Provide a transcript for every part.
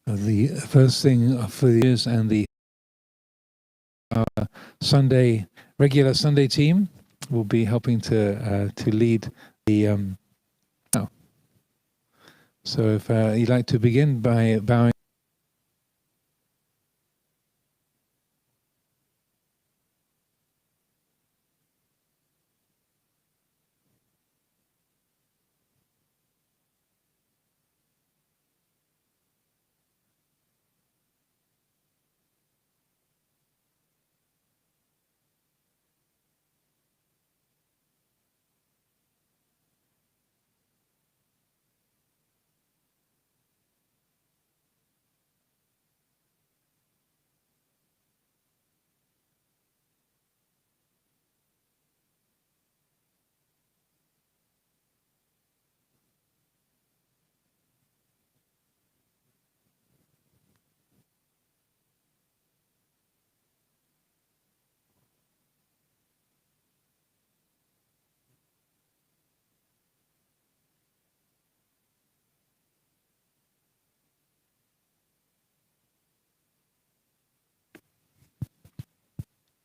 The first thing for the years and the regular Sunday team will be helping to lead the. Now. So if you'd like to begin by bowing.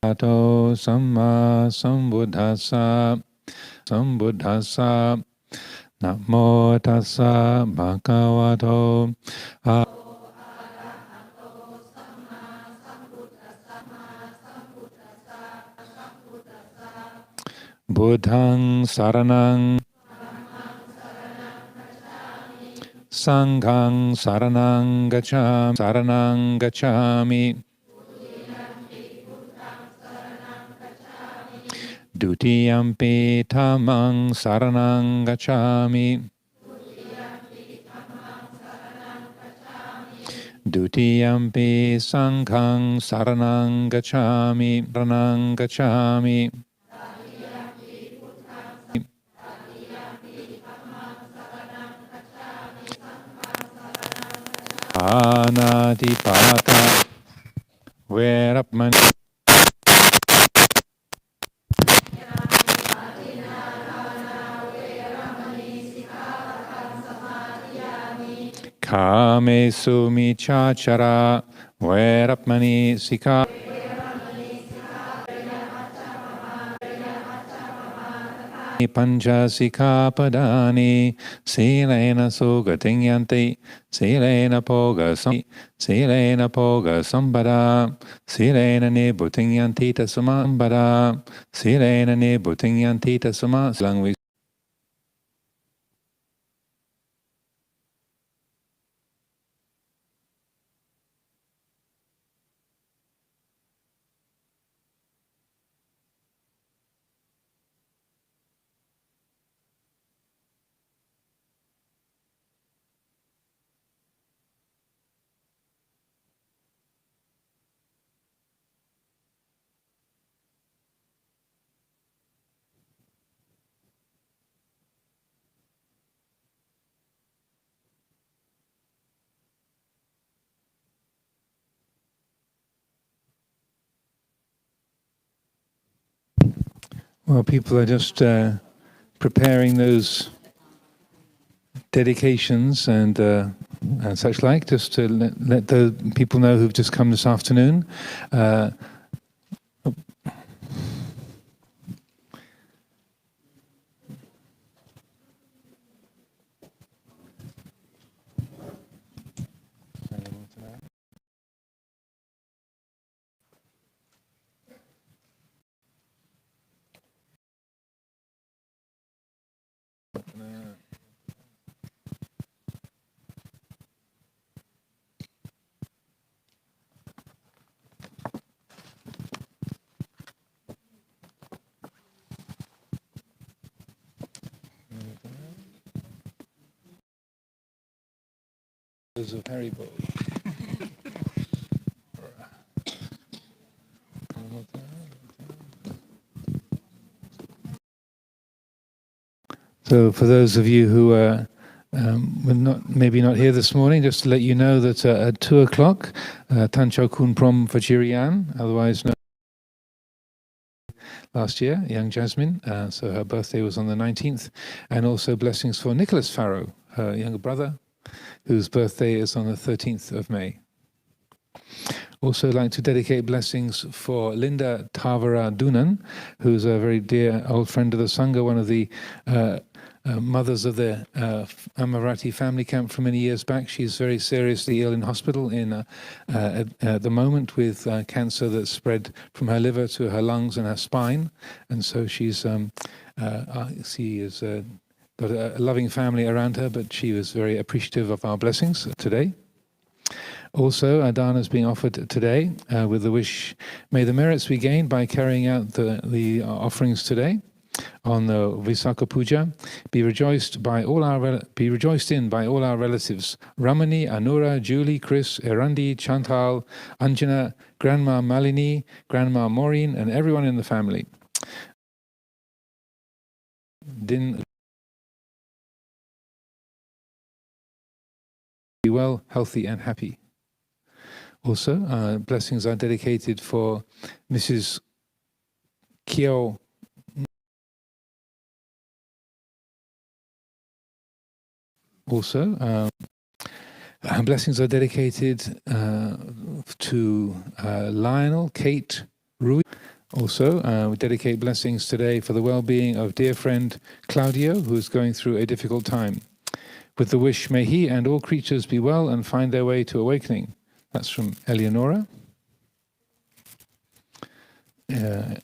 Ato Samma Sambuddhassa Sambuddhassa Namo Tassa Bhagavato Buddhang Saranang Sanghang Saranang Gacchami Dutiyampi Dhammang Saranang Gacchami Dutiyampi Sanghang Saranang Gacchami Anadipata Verapmani Kame Sumichachara Verapmani Sikha Pancha Padani Silena Sugatinyanti Silena Poga Sambada Silena Nibutinyanti Tasambada Silena Nibutinyanti Tasama. Well, people are just preparing those dedications and such like, just to let the people know who've just come this afternoon. Of Haribo. So for those of you who were maybe not here this morning, just to let you know that at 2 o'clock, Tancho Kun Prom Fajirian, otherwise known last year, young Jasmine, so her birthday was on the 19th, and also blessings for Nicholas Farrow, her younger brother, whose birthday is on the 13th of May. Also like to dedicate blessings for Linda Tavara Dunan, who's a very dear old friend of the Sangha, one of the mothers of the Amaravati family camp from many years back. She's very seriously ill in hospital at the moment with cancer that's spread from her liver to her lungs and her spine. And so she is got a loving family around her, but she was very appreciative of our blessings today. Also, Adana is being offered today with the wish, may the merits we gain by carrying out the offerings today on the Visākha Puja be rejoiced in by all our relatives: Ramani, Anura, Julie, Chris, Erandi, Chantal, Anjana, Grandma Malini, Grandma Maureen, and everyone in the family. Din be well, healthy, and happy. Also, blessings are dedicated for Mrs. Kyo. Also, blessings are dedicated to Lionel, Kate, Rui. Also, we dedicate blessings today for the well-being of dear friend Claudio, who is going through a difficult time. With the wish, may he and all creatures be well and find their way to awakening. That's from Eleonora. And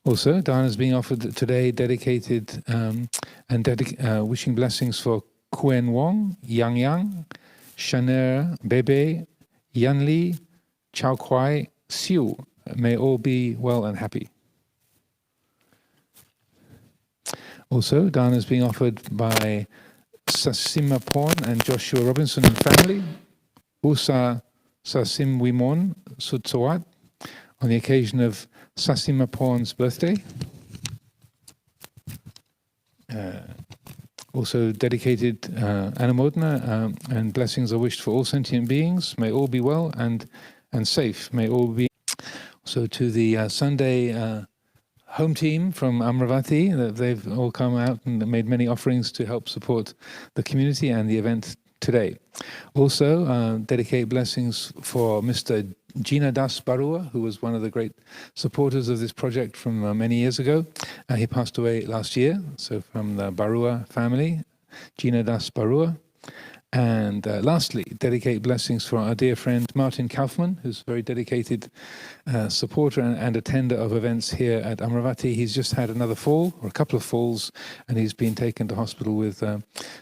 also, Dana is being offered today, dedicated and wishing blessings for Kuen Wong, Yang Yang, Shaner, Bebe, Yan Li, Chao Kwai, Siu. May all be well and happy. Also, Dana is being offered by Sasima Porn and Joshua Robinson and family, Usa Sasim Wimon Sutsawat, on the occasion of Sasima Porn's birthday. Also dedicated Anumodana and blessings are wished for all sentient beings. May all be well and safe. May all be. So to the Sunday home team from Amaravati, they've all come out and made many offerings to help support the community and the event today. Also, dedicate blessings for Mr. Jina Das Barua, who was one of the great supporters of this project from many years ago. He passed away last year, so from the Barua family, Jina Das Barua. And lastly, dedicate blessings for our dear friend Martin Kaufman, who's a very dedicated supporter and attender of events here at Amaravati. He's just had another fall, or a couple of falls, and he's been taken to hospital with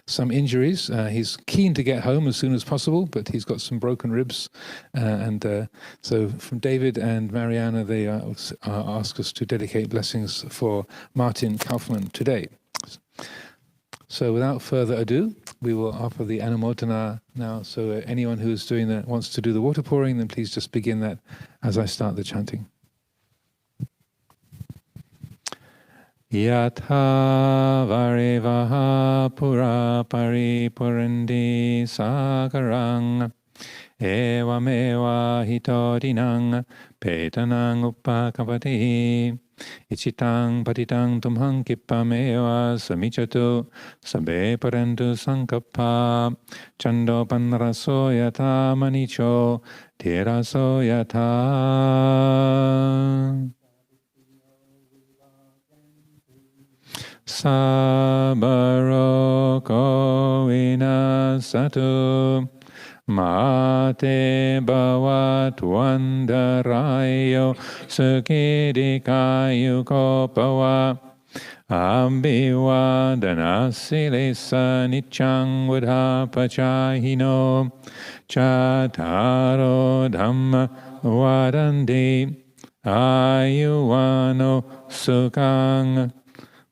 some injuries. He's keen to get home as soon as possible, but he's got some broken ribs. So from David and Mariana, they ask us to dedicate blessings for Martin Kaufman today. So without further ado, we will offer the Anumodana now. So anyone who's doing that wants to do the water pouring, then please just begin that as I start the chanting. Yatha varevaha pura paripurandi sakarang evamewa hitorinang petanang uppakavati Ichitang patitang tumhang kippameva samichatu sabe parantu sankappa chando panraso yata manicho teraso yata sabaroko vinasatu Mate bhavat vandarayo sukidikayu kopava Abhivadanassilesa nityang vudhapachahino Chataro dhamma vadandi ayuvano sukhang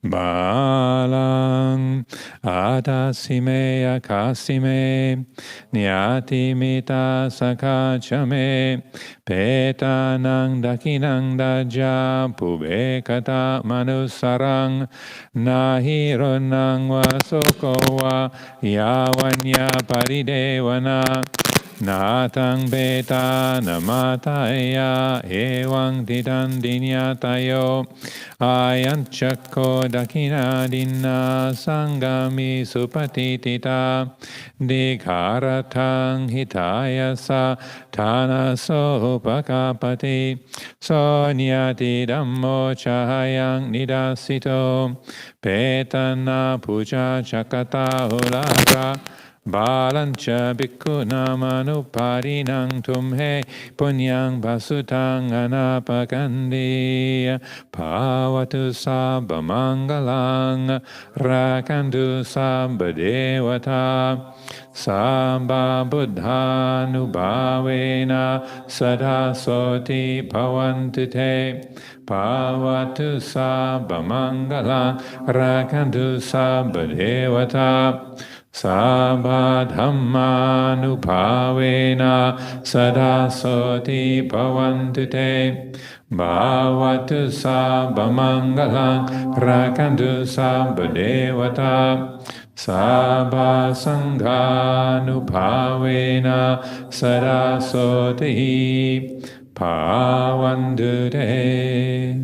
Balang atasime akasime nyatimita sakachame petanang dakinang daja pubekata manusarang nahironang vasokowa yawanya paridevana Natang beta namataya ewang didan dinyatayo ayanchakko dakina dinna sangami supatitita dikaratang hitayasa tanaso upakapati sonyati dhammo chahayang nidasito petana puja chakata ulaka Balancha bhikkhunam anuparinang tumhe punyang vasutang anapakandi pavatu sabba mangalang rakantu sabba devata sabba buddhanubhavena sada soti bhavantu te pavatu sabba mangalang rakantu sabba devata Sabba Dhamma Nupavena Sada Soti Bhavantu Te Bhavatu Sabba Mangalang Rakantu Sabba Devata Sabba Sangha Nupavena Sada Soti Bhavantu Te.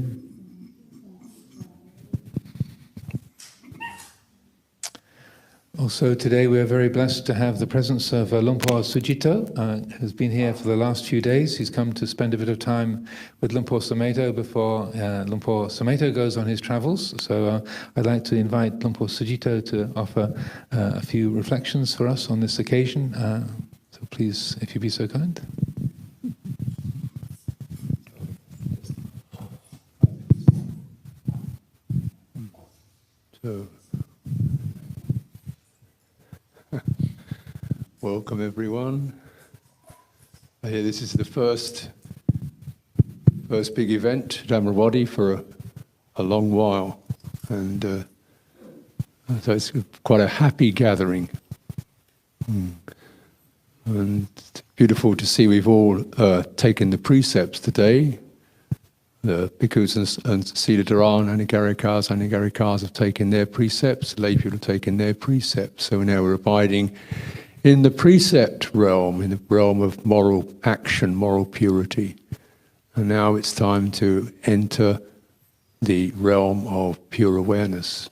Also today we are very blessed to have the presence of Lumpur Sujito, who's been here for the last few days. He's come to spend a bit of time with Lumpur Sumedho before Lumpur Sumedho goes on his travels. So I'd like to invite Lumpur Sujito to offer a few reflections for us on this occasion. So please, if you'd be so kind. So, welcome everyone. I hear this is the first big event, Dhamma for a long while, and so it's quite a happy gathering. And it's beautiful to see we've all taken the precepts today. The bhikkhus and Siddhadharan and Anigarikas have taken their precepts, lay people have taken their precepts. So now we're abiding in the precept realm, in the realm of moral action, moral purity. And now it's time to enter the realm of pure awareness.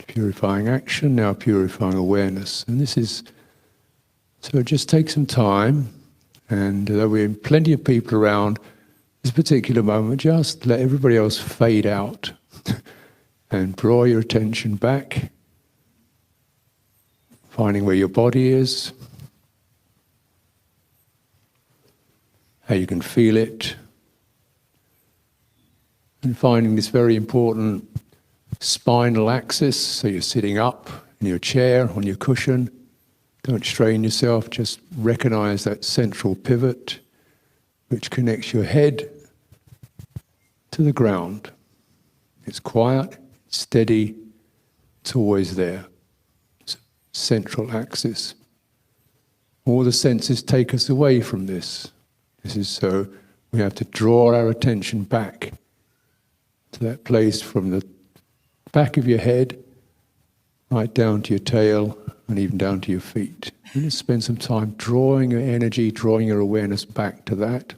Purifying action, now purifying awareness. And this is, so just take some time, and though we're plenty of people around, this particular moment, just let everybody else fade out and draw your attention back, finding where your body is, how you can feel it, and finding this very important spinal axis, so you're sitting up in your chair, on your cushion. Don't strain yourself, just recognize that central pivot which connects your head to the ground. It's quiet, steady, it's always there. It's a central axis. All the senses take us away from this. This is so we have to draw our attention back to that place from the back of your head right down to your tail and even down to your feet. You just spend some time drawing your energy, drawing your awareness back to that.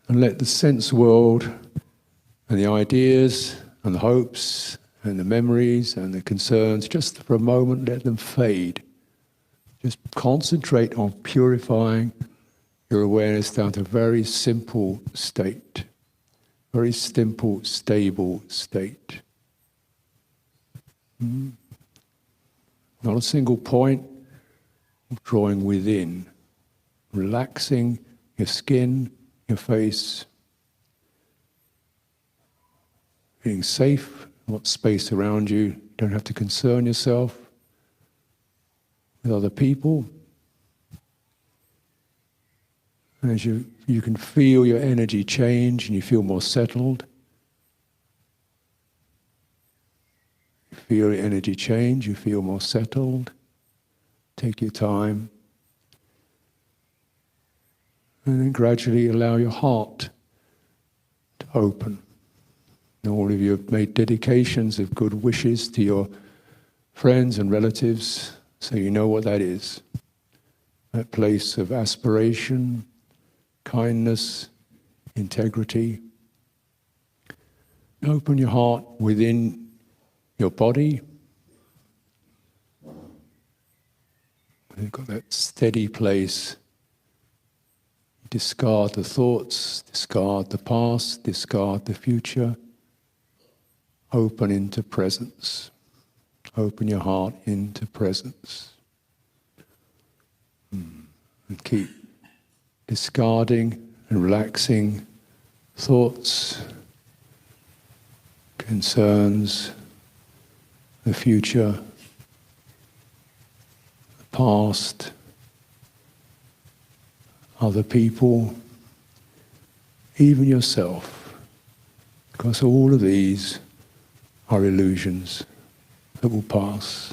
And let the sense world and the ideas and the hopes and the memories and the concerns, just for a moment, let them fade. Just concentrate on purifying your awareness down to a very simple state. Very simple, stable state. Not a single point, drawing within, relaxing your skin, your face, feeling safe, what space around you. You don't have to concern yourself with other people. And as you can feel your energy change and you feel more settled. You feel your energy change, you feel more settled. Take your time. And then gradually allow your heart to open. And all of you have made dedications of good wishes to your friends and relatives, So you know what that is. That place of aspiration, kindness, integrity. Open your heart within your body. You've got that steady place. Discard the thoughts, discard the past, discard the future. Open into presence. Open your heart into presence. And keep discarding and relaxing thoughts, concerns, the future, the past, other people, even yourself, because all of these are illusions that will pass.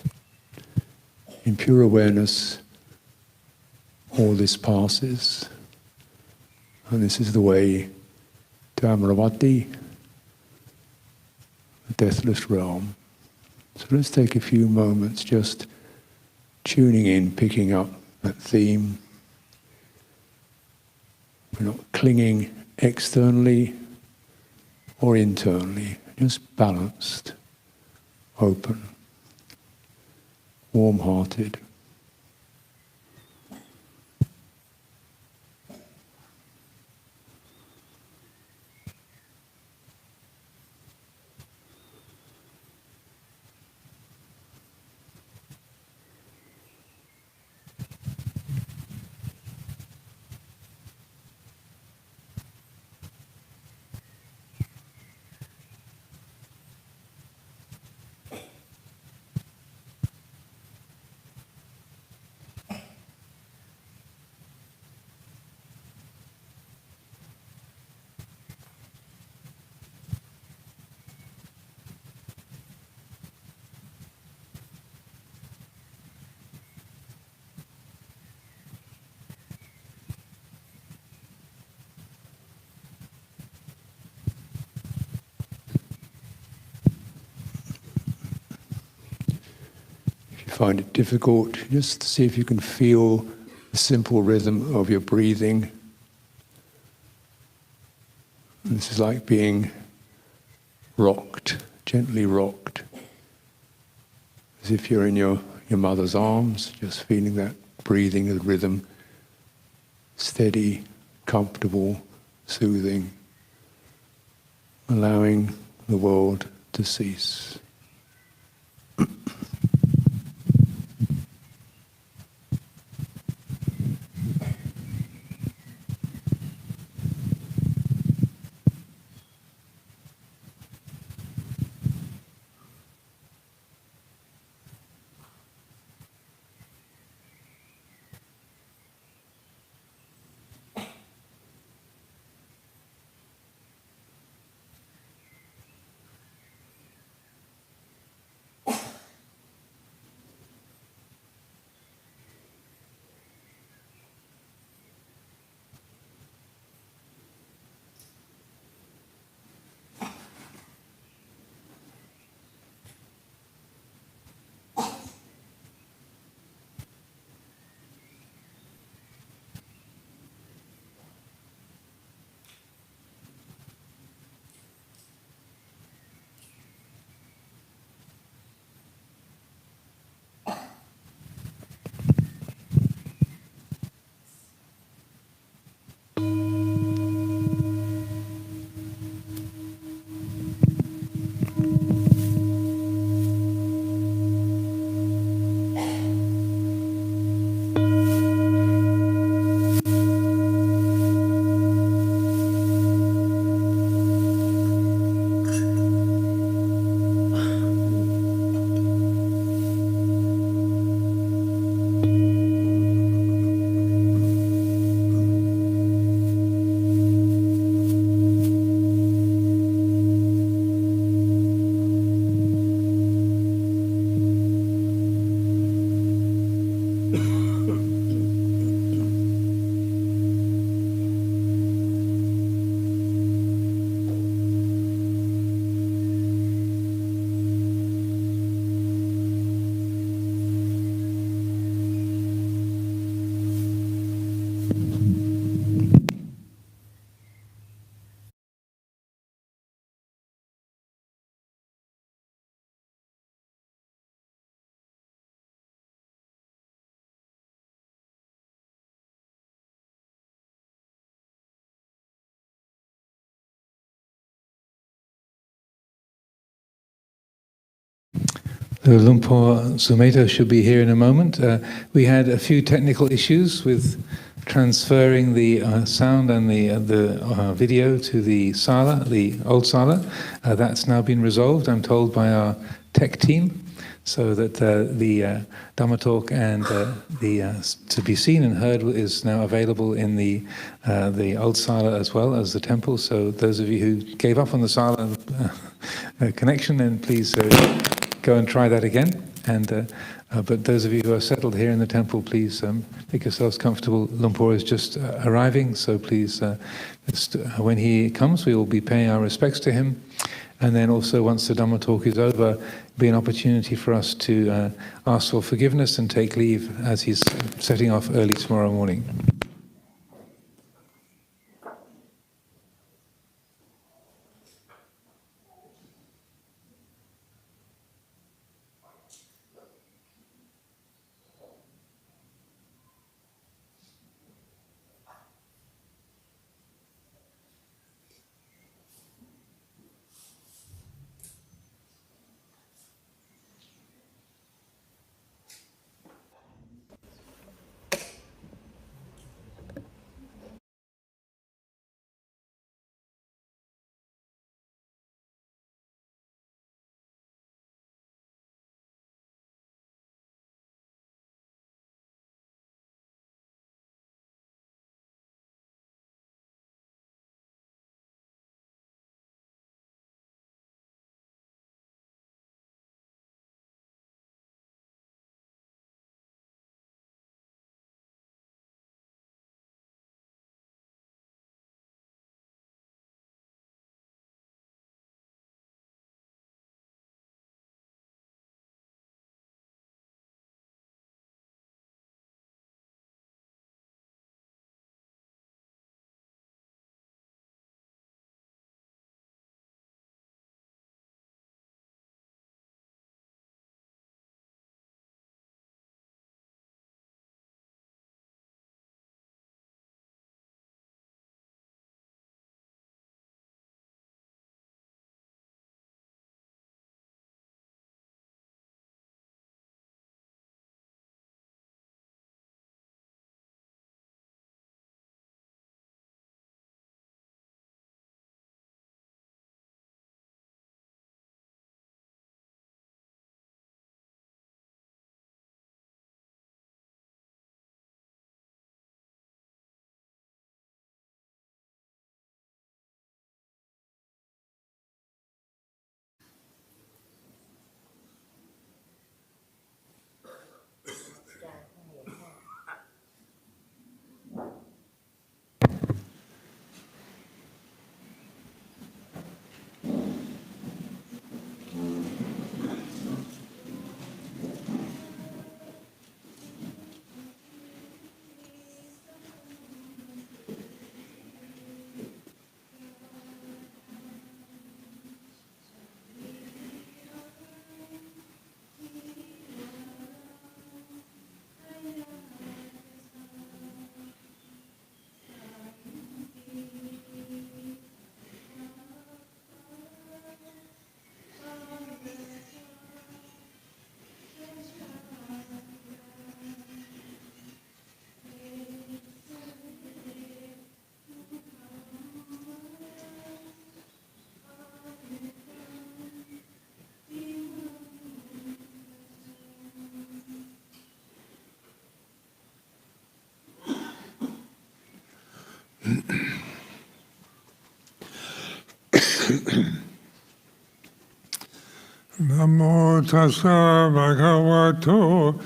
In pure awareness, all this passes, and this is the way to Amaravati, the deathless realm. So let's take a few moments just tuning in, picking up that theme. We're not clinging externally or internally, just balanced, open, warm-hearted. Find it difficult, just see if you can feel the simple rhythm of your breathing. And this is like being rocked, gently rocked, as if you're in your mother's arms, just feeling that breathing, the rhythm, steady, comfortable, soothing, allowing the world to cease. The Lumpur Sumedho should be here in a moment. We had a few technical issues with transferring the sound and the video to the sala, the old sala. That's now been resolved, I'm told, by our tech team, so that the Dhamma talk and to be seen and heard is now available in the old sala as well as the temple. So those of you who gave up on the sala connection, then please go and try that again. And but those of you who are settled here in the temple, please make yourselves comfortable. Lumpur is just arriving, so please, when he comes, we will be paying our respects to him. And then also, once the Dhamma talk is over, be an opportunity for us to ask for forgiveness and take leave as he's setting off early tomorrow morning. Namo tassa bhagavato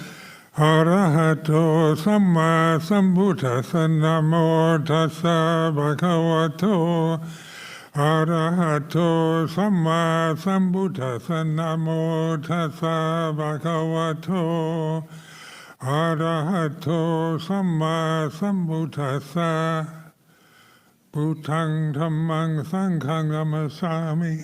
arahato samma sambuddhassa. Namo tassa bhagavato arahato samma sambuddhassa. Namo tassa bhagavato arahato samma sambuddhassa. Bhutang dhammang sanghang namasami.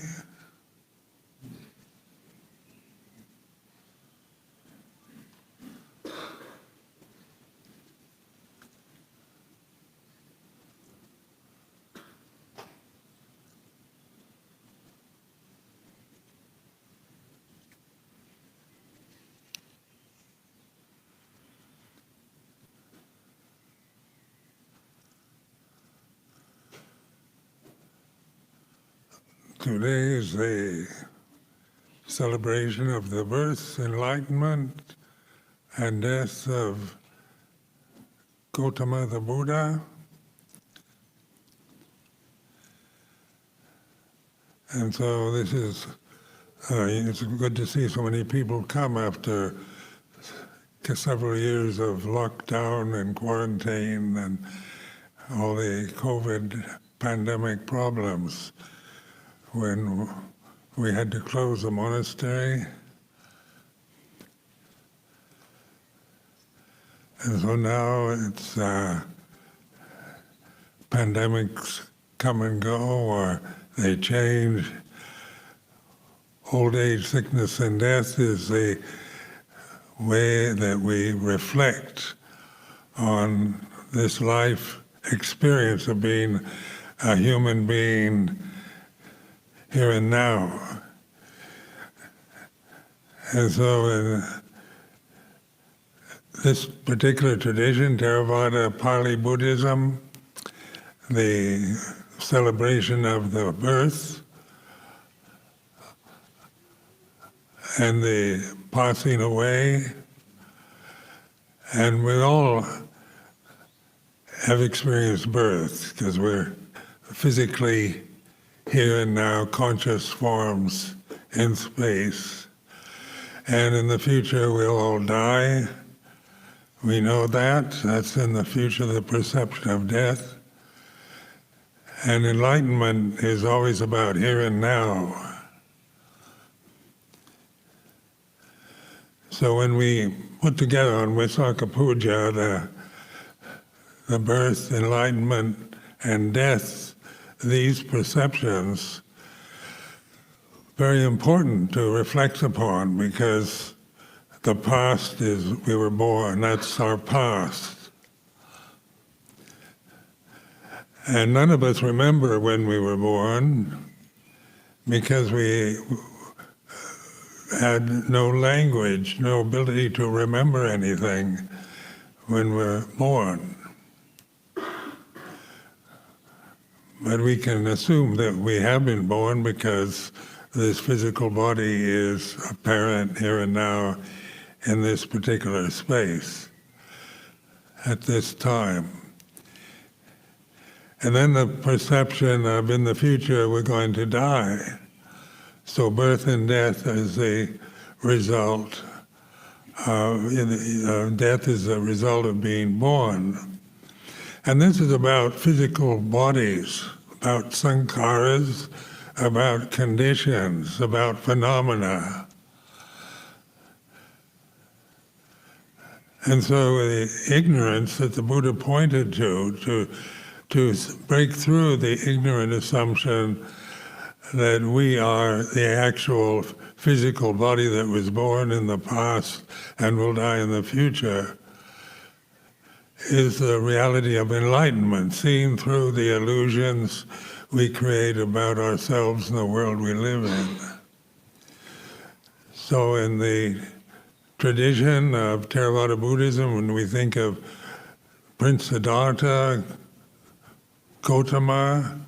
Today is the celebration of the birth, enlightenment, and death of Gautama the Buddha. And so this is, it's good to see so many people come after several years of lockdown and quarantine and all the COVID pandemic problems, when we had to close the monastery. And so now it's pandemics come and go, or they change. Old age, sickness, and death is the way that we reflect on this life experience of being a human being here and now. And so in this particular tradition, Theravada Pali Buddhism, the celebration of the birth and the passing away, and we all have experienced birth because we're physically here and now conscious forms in space. And in the future we'll all die. We know that. That's in the future, the perception of death. And enlightenment is always about here and now. So when we put together on Visākha Puja the birth, enlightenment, and death, these perceptions, very important to reflect upon, because the past is, we were born, that's our past. And none of us remember when we were born, because we had no language, no ability to remember anything when we're born. But we can assume that we have been born because this physical body is apparent here and now in this particular space at this time. And then the perception of in the future we're going to die. So birth and death is a result death is a result of being born. And this is about physical bodies, about sankharas, about conditions, about phenomena. And so the ignorance that the Buddha pointed to break through the ignorant assumption that we are the actual physical body that was born in the past and will die in the future, is the reality of enlightenment, seeing through the illusions we create about ourselves and the world we live in. So in the tradition of Theravada Buddhism, when we think of Prince Siddhartha, Gautama,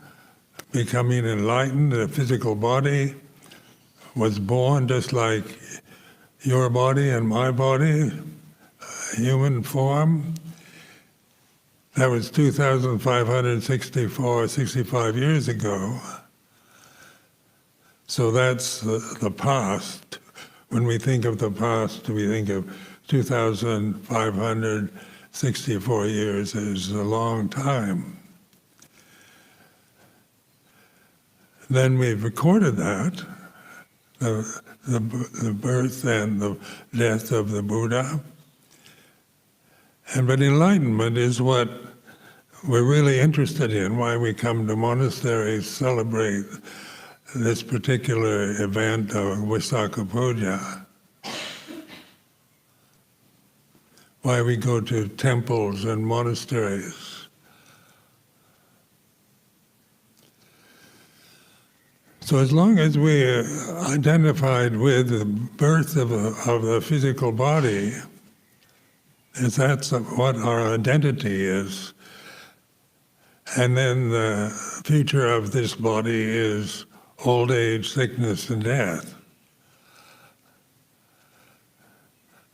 becoming enlightened, the physical body was born just like your body and my body, human form. That was 2,565 years ago. So that's the past. When we think of the past, we think of 2,564 years as a long time. Then we've recorded that, the birth and the death of the Buddha. But enlightenment is what we're really interested in, why we come to monasteries, celebrate this particular event of Visākha Puja. Why we go to temples and monasteries. So as long as we're identified with the birth of the physical body, as that's what our identity is, and then the future of this body is old age, sickness, and death.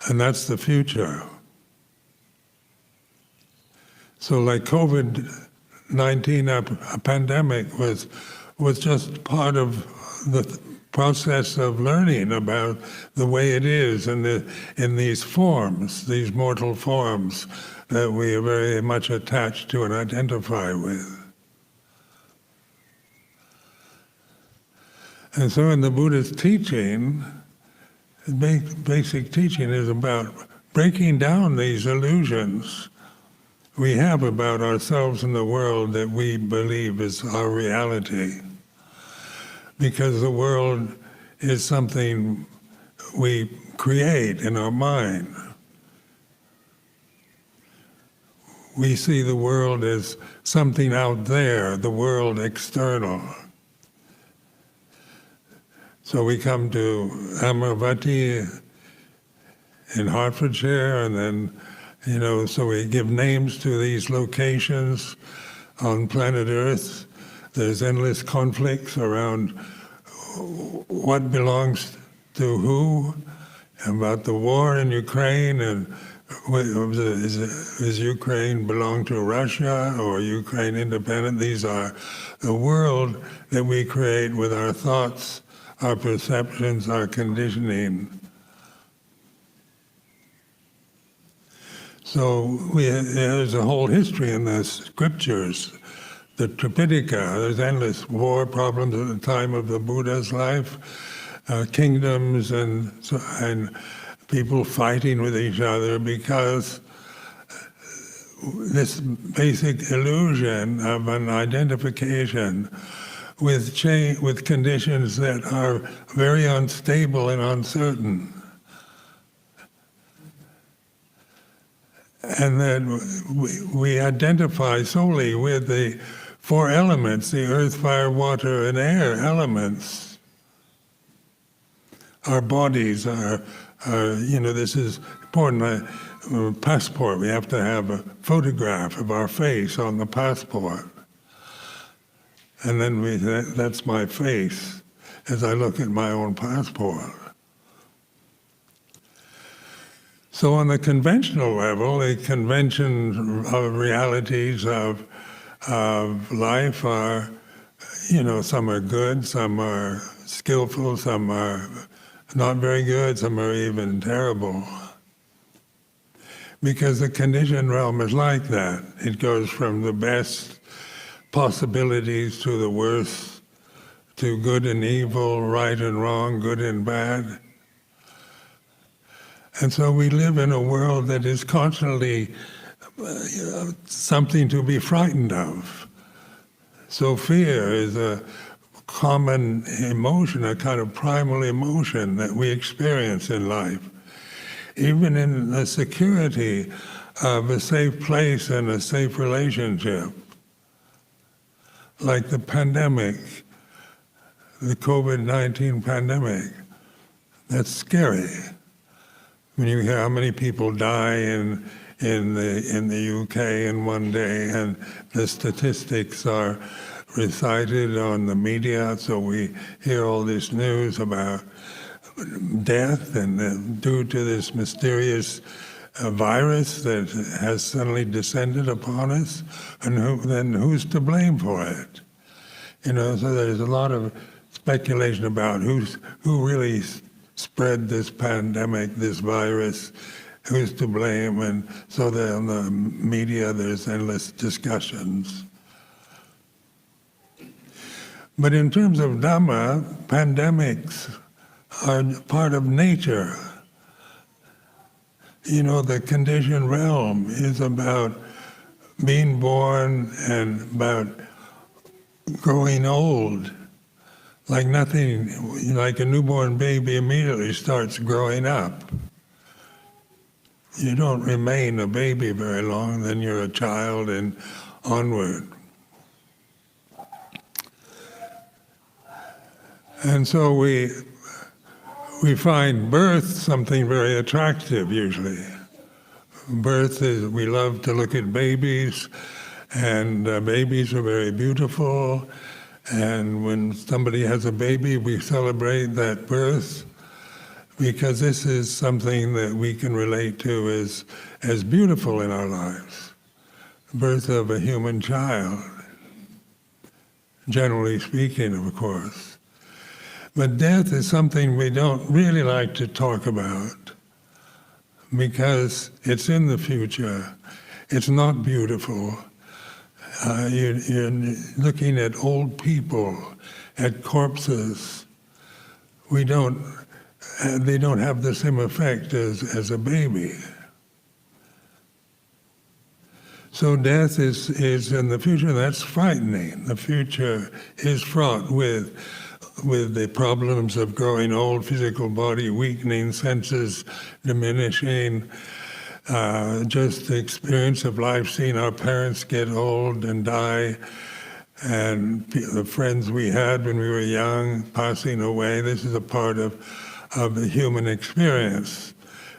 And that's the future. So like COVID-19, a pandemic was just part of the process of learning about the way it is in these forms, these mortal forms that we are very much attached to and identify with. And so in the Buddha's teaching, basic teaching is about breaking down these illusions we have about ourselves and the world that we believe is our reality. Because the world is something we create in our mind. We see the world as something out there, the world external. So we come to Amaravati in Hertfordshire, and then, so we give names to these locations on planet Earth. There's endless conflicts around what belongs to who, about the war in Ukraine, and is Ukraine belong to Russia or Ukraine independent? These are the world that we create with our thoughts, our perceptions, our conditioning. So there's a whole history in the scriptures. The Tripitaka, there's endless war problems at the time of the Buddha's life, kingdoms and people fighting with each other because this basic illusion of an identification with conditions that are very unstable and uncertain. And then we identify solely with the four elements, the earth, fire, water, and air elements. Our bodies are this is important. Passport, we have to have a photograph of our face on the passport. And then that's my face as I look at my own passport. So on the conventional level, the convention of realities of life are, some are good, some are skillful, some are not very good, some are even terrible. Because the conditioned realm is like that. It goes from the best possibilities to the worst, to good and evil, right and wrong, good and bad. And so we live in a world that is constantly something to be frightened of. So fear is a common emotion, a kind of primal emotion that we experience in life. Even in the security of a safe place and a safe relationship. Like the pandemic, the COVID-19 pandemic, that's scary. When you hear how many people die in the UK in one day, and the statistics are recited on the media, so we hear all this news about death and due to this mysterious virus that has suddenly descended upon us, and who's to blame for it? So there's a lot of speculation about who really spread this pandemic, this virus, who's to blame, and so that on the media there's endless discussions. But in terms of Dhamma, pandemics are part of nature. The conditioned realm is about being born and about growing old. Like nothing, like a newborn baby immediately starts growing up. You don't remain a baby very long, then you're a child and onward. And so we find birth something very attractive usually. Birth is, we love to look at babies, and babies are very beautiful, And when somebody has a baby, we celebrate that birth, because this is something that we can relate to as beautiful in our lives. The birth of a human child, generally speaking, of course. But death is something we don't really like to talk about, because it's in the future. It's not beautiful. You're looking at old people, at corpses. They don't have the same effect as a baby. So death is in the future. That's frightening. The future is fraught with the problems of growing old, physical body weakening, senses diminishing, just the experience of life, seeing our parents get old and die, and the friends we had when we were young passing away. This is a part of the human experience,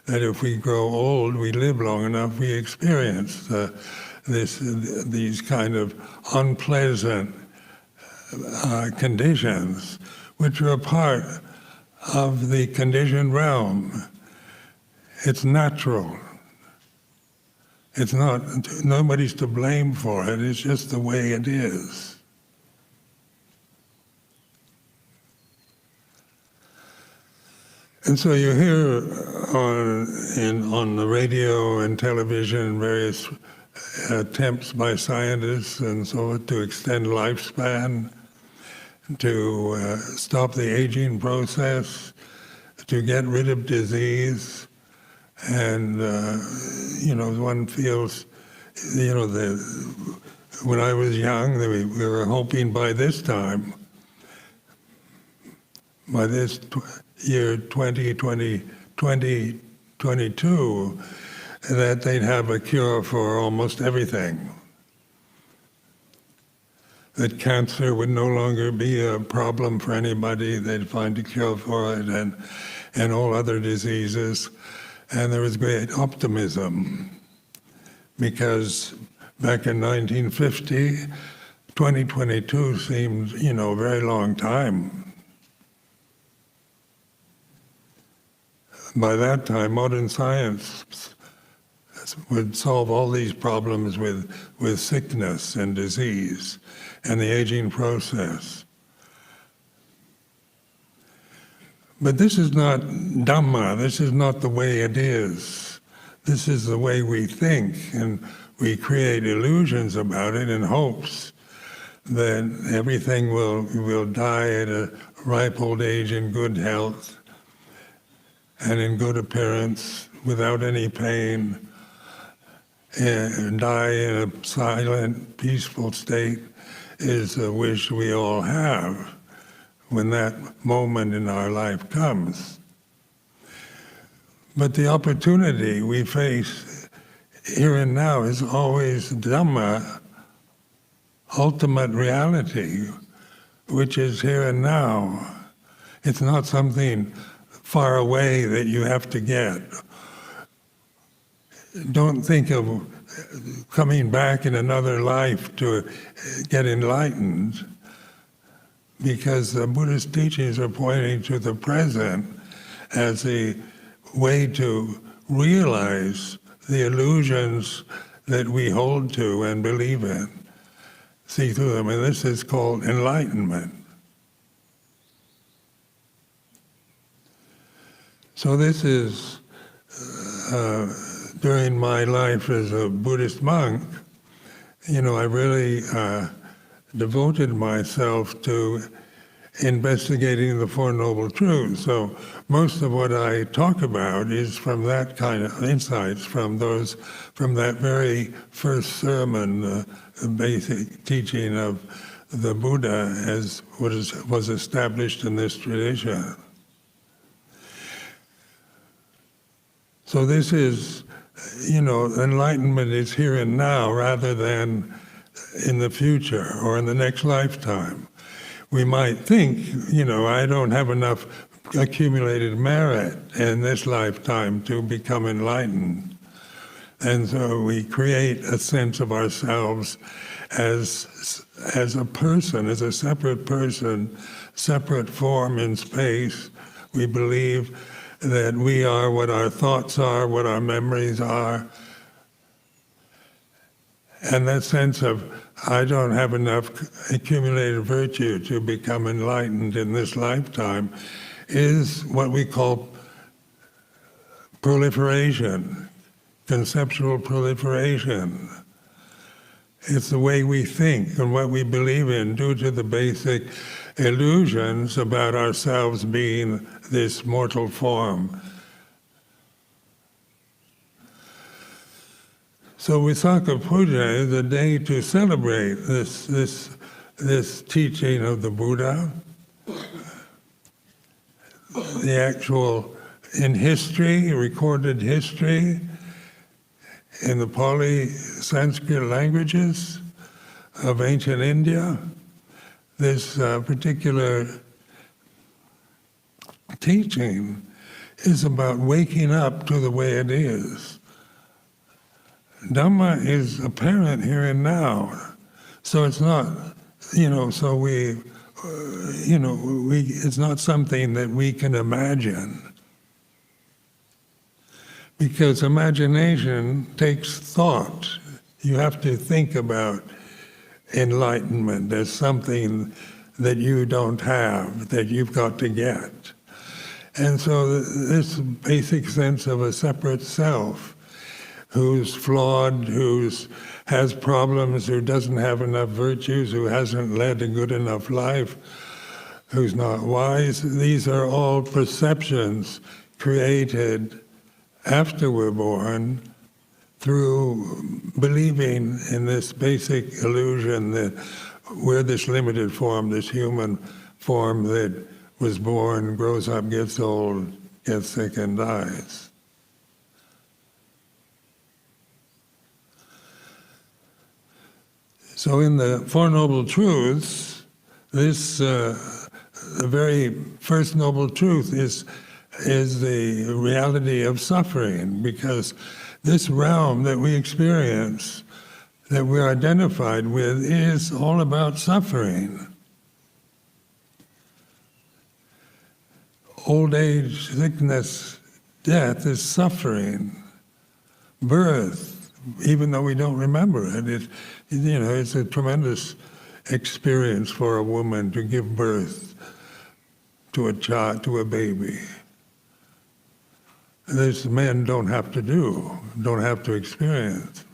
that if we grow old, we live long enough, we experience these kind of unpleasant conditions, which are a part of the conditioned realm. It's natural. It's not, nobody's to blame for it, it's just the way it is. And so you hear on the radio and television various attempts by scientists and so on to extend lifespan, to stop the aging process, to get rid of disease. And, one feels, when I was young, we were hoping by this time, by this year 2022, that they'd have a cure for almost everything. That cancer would no longer be a problem for anybody, they'd find a cure for it, and all other diseases. And there was great optimism, because back in 1950, 2022 seemed, a very long time. By that time, modern science would solve all these problems with sickness and disease and the aging process. But this is not Dhamma, this is not the way it is. This is the way we think, and we create illusions about it in hopes that everything will die at a ripe old age in good health and in good appearance, without any pain, and die in a silent, peaceful state is a wish we all have when that moment in our life comes. But the opportunity we face here and now is always Dhamma, ultimate reality, which is here and now. It's not something far away that you have to get. Don't think of coming back in another life to get enlightened, because the Buddhist teachings are pointing to the present as a way to realize the illusions that we hold to and believe in, see through them, and this is called enlightenment. So this is, during my life as a Buddhist monk, I really devoted myself to investigating the Four Noble Truths. So most of what I talk about is from that kind of insights, from that very first sermon, the basic teaching of the Buddha as what was established in this tradition. So this is, enlightenment is here and now rather than in the future or in the next lifetime. We might think, I don't have enough accumulated merit in this lifetime to become enlightened. And so we create a sense of ourselves as a person, as a separate person, separate form in space. We believe that we are what our thoughts are, what our memories are. And that sense of, I don't have enough accumulated virtue to become enlightened in this lifetime, is what we call proliferation, conceptual proliferation. It's the way we think and what we believe in due to the basic illusions about ourselves being this mortal form. So Visākha Puja is a day to celebrate this teaching of the Buddha, the actual, in history, recorded history, in the Pali Sanskrit languages of ancient India, this particular teaching is about waking up to the way it is. Dhamma is apparent here and now, so it's not, so it's not something that we can imagine. Because imagination takes thought. You have to think about enlightenment as something that you don't have, that you've got to get. And so this basic sense of a separate self, who's flawed, has problems, who doesn't have enough virtues, who hasn't led a good enough life, who's not wise, these are all perceptions created after we're born through believing in this basic illusion that we're this limited form, this human form that was born, grows up, gets old, gets sick and dies. So in the Four Noble Truths, the very first noble truth is the reality of suffering, because this realm that we experience, that we're identified with, is all about suffering. Old age, sickness, death is suffering. Birth, even though we don't remember it, it's a tremendous experience for a woman to give birth to a child, to a baby. This men don't have to experience.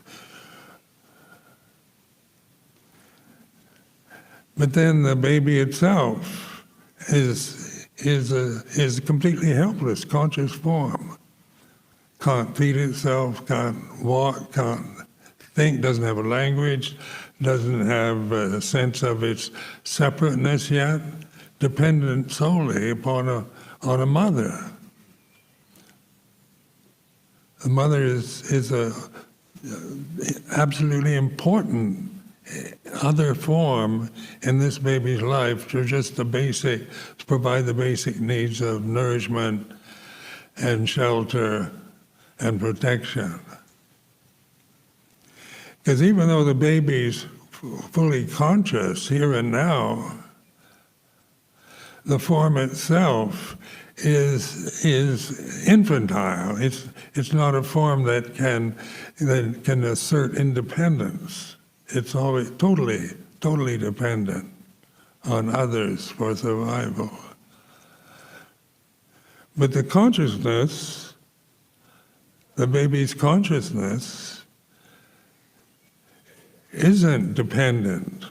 But then the baby itself is a completely helpless, conscious form. Can't feed itself, can't walk, can't think, doesn't have a language, doesn't have a sense of its separateness yet, dependent solely upon a mother. The mother is a absolutely important other form in this baby's life to provide the basic needs of nourishment and shelter and protection. Because even though the baby's fully conscious here and now, the form itself is infantile. It's not a form that can assert independence. It's always totally dependent on others for survival. But the consciousness, the baby's consciousness, isn't dependent.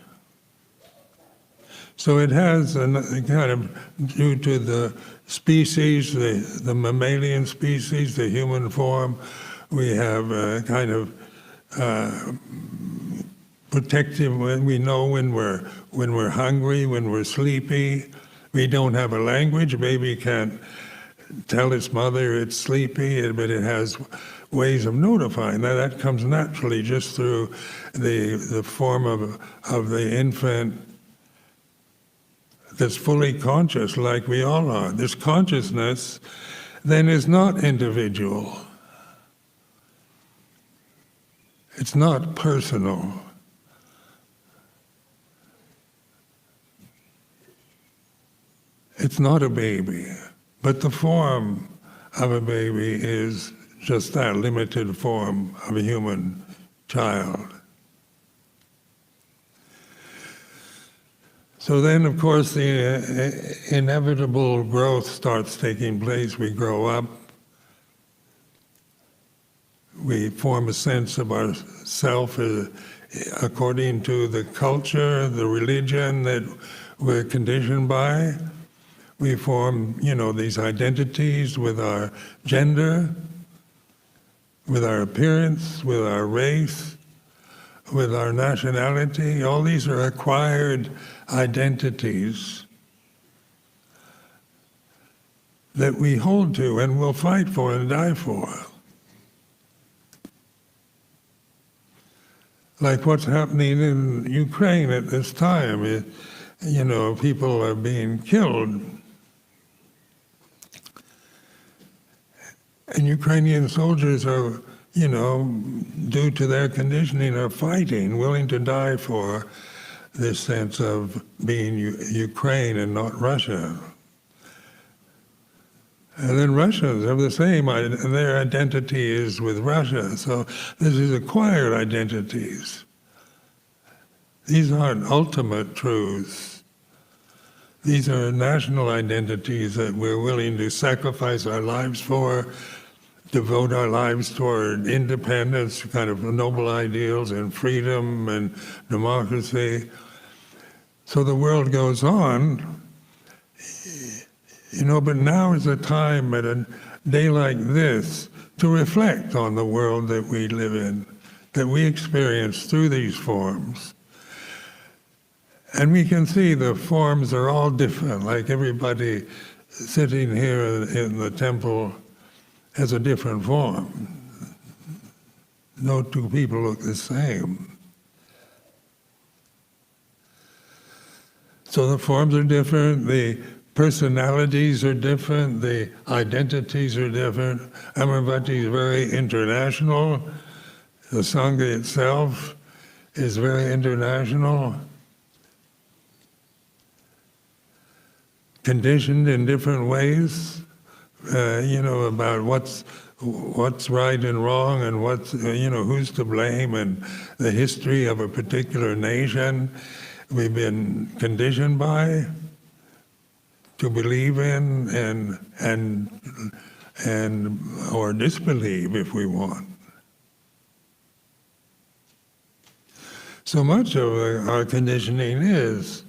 So it has a kind of, due to the species, the mammalian species, the human form, we have a kind of protective. We know when we're hungry, when we're sleepy. We don't have a language. A baby can't tell its mother it's sleepy, but it has ways of notifying. That comes naturally just through the form of the infant that's fully conscious, like we all are. This consciousness then is not individual. It's not personal. It's not a baby, but the form of a baby is just that limited form of a human child. So then, of course, the inevitable growth starts taking place. We grow up. We form a sense of ourself according to the culture, the religion that we're conditioned by. We form, these identities with our gender, with our appearance, with our race, with our nationality. All these are acquired identities that we hold to and will fight for and die for. Like what's happening in Ukraine at this time. People are being killed. And Ukrainian soldiers are, due to their conditioning, are fighting, willing to die for this sense of being Ukraine and not Russia. And then Russians have the same, their identity is with Russia. So this is acquired identities. These aren't ultimate truths. These are national identities that we're willing to sacrifice our lives for, devote our lives toward independence, kind of noble ideals and freedom and democracy. So the world goes on, but now is a time at a day like this to reflect on the world that we live in, that we experience through these forms. And we can see the forms are all different, like everybody sitting here in the temple has a different form. No two people look the same. So the forms are different, the personalities are different, the identities are different. Amaravati is very international. The Sangha itself is very international. Conditioned in different ways, about what's right and wrong and what's, who's to blame, and the history of a particular nation we've been conditioned by to believe in and or disbelieve if we want. So much of our conditioning is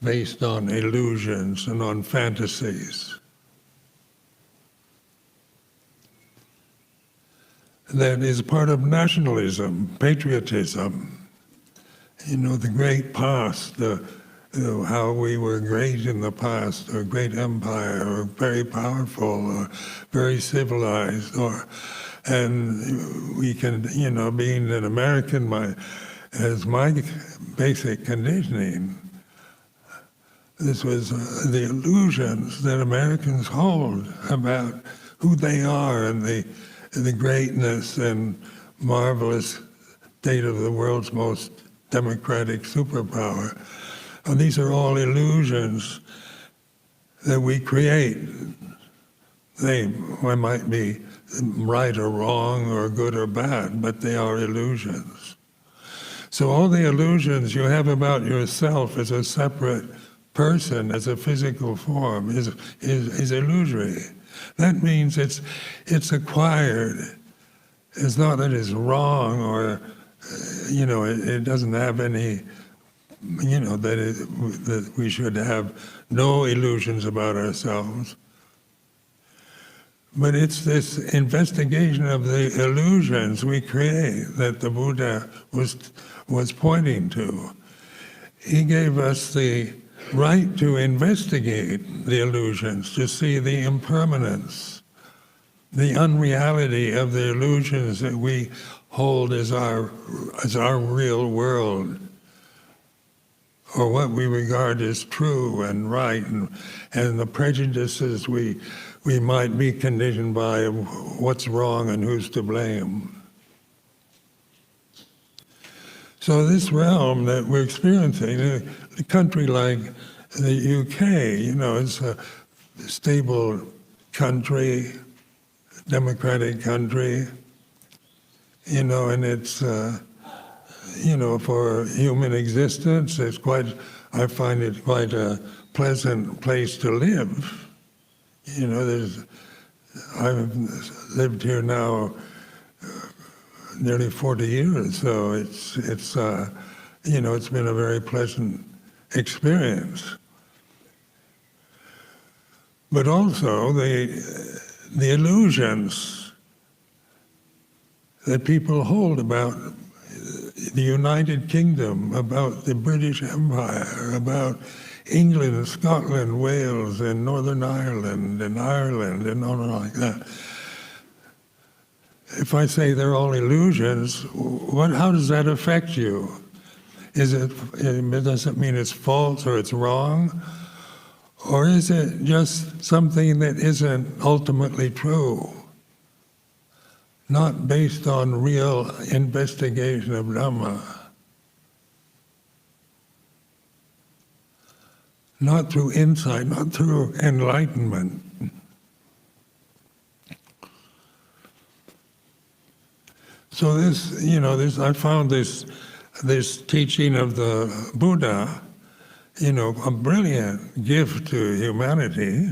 based on illusions and on fantasies. That is part of nationalism, patriotism. The great past, how we were great in the past, or great empire, or very powerful, or very civilized, and we can, being an American, as my basic conditioning, this was the illusions that Americans hold about who they are and the greatness and marvelous state of the world's most democratic superpower. And these are all illusions that we create. They might be right or wrong or good or bad, but they are illusions. So all the illusions you have about yourself as a separate person, as a physical form, is illusory. That means it's acquired. It's not that it's wrong or, it doesn't have any, that we should have no illusions about ourselves. But it's this investigation of the illusions we create that the Buddha was pointing to. He gave us the right to investigate the illusions, to see the impermanence, the unreality of the illusions that we hold as our real world, or what we regard as true and right, and the prejudices we might be conditioned by of what's wrong and who's to blame. So this realm that we're experiencing, a country like the UK, it's a stable country, democratic country, and it's, for human existence, I find it quite a pleasant place to live. I've lived here now nearly 40 years, so it's been a very pleasant experience. But also the illusions that people hold about the United Kingdom, about the British Empire, about England, Scotland, Wales, and Northern Ireland, and all like that. If I say they're all illusions, how does that affect you? Does it mean it's false or it's wrong? Or is it just something that isn't ultimately true? Not based on real investigation of Dhamma. Not through insight, not through enlightenment. So I found this teaching of the Buddha, a brilliant gift to humanity,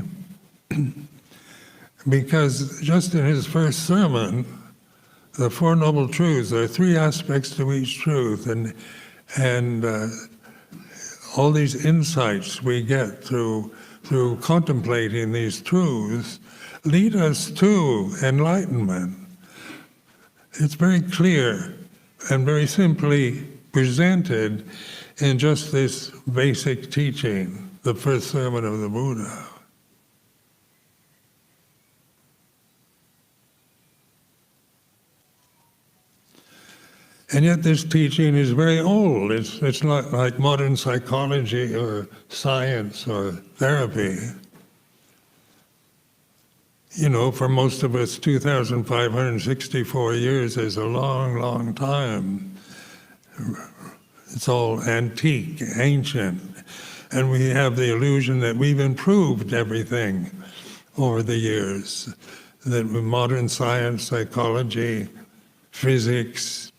because just in his first sermon, the Four Noble Truths, there are three aspects to each truth, and all these insights we get through contemplating these truths lead us to enlightenment. It's very clear and very simply presented in just this basic teaching, the first sermon of the Buddha. And yet this teaching is very old. It's not like modern psychology or science or therapy. For most of us, 2,564 years is a long, long time. It's all antique, ancient, and we have the illusion that we've improved everything over the years, that with modern science, psychology, physics,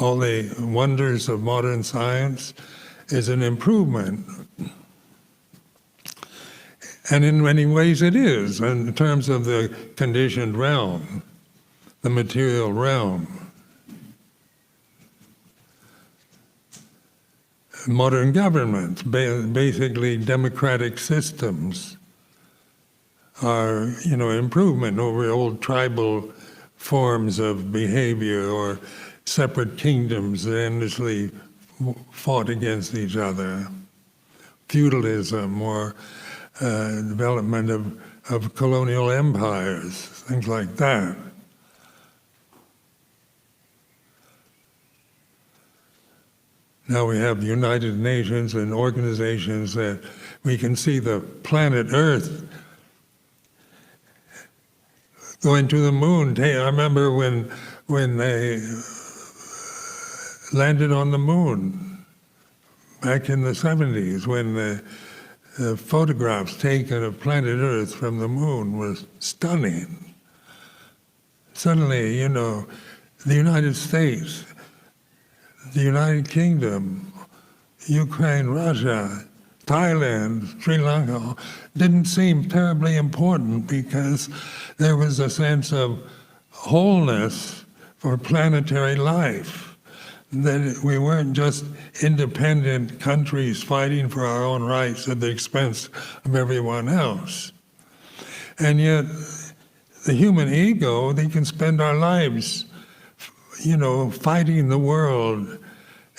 all the wonders of modern science is an improvement. And in many ways it is, in terms of the conditioned realm, the material realm. Modern governments, basically democratic systems, are, improvement over old tribal forms of behavior or separate kingdoms that endlessly fought against each other. Feudalism or development of colonial empires, things like that. Now we have the United Nations and organizations that we can see the planet Earth going to the moon. I remember when they landed on the moon back in the 70s, when the photographs taken of planet Earth from the moon was stunning. Suddenly, the United States, the United Kingdom, Ukraine, Russia, Thailand, Sri Lanka, didn't seem terribly important because there was a sense of wholeness for planetary life. That we weren't just independent countries fighting for our own rights at the expense of everyone else. And yet, the human ego, they can spend our lives, fighting the world